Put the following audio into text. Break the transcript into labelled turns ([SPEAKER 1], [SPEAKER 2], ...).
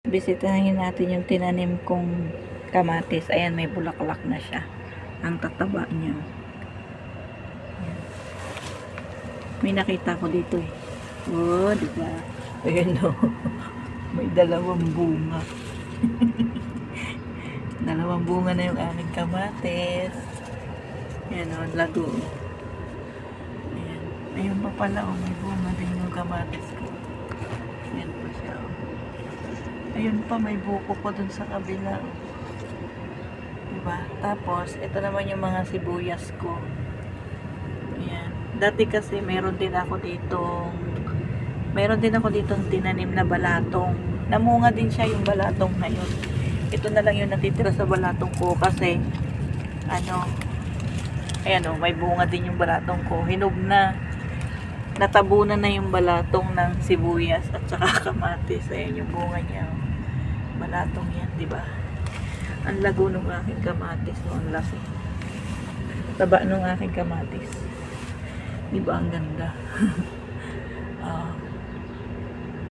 [SPEAKER 1] Bisitahin natin yung tinanim kong kamatis. Ayan, may bulaklak na siya. Ang tataba niya. Ayan. May nakita ko dito eh. Oh, diba? Ayan o. May dalawang bunga. Dalawang bunga na yung aking kamatis. Ayan o, lago. Ayan. Ayun pa pala o, may bunga din yung kamatis ko. Ayan pa siya o. Ayun pa, may buko pa dun sa kabila. Diba? Tapos, ito naman yung mga sibuyas ko. Ayan. Dati kasi, meron din ako ditong tinanim na balatong. Namunga din siya yung balatong na yun. Ito na lang yung natitira sa balatong ko kasi, ayan o, may bunga din yung balatong ko. Hinog na. Natabunan na yung balatong ng sibuyas at saka kamatis. Ayan yung bunga niya. Balatong yan, di ba? Ang lago ng aking kamatis, no? Ang laki. Taba ng aking kamatis. Di ba ang ganda?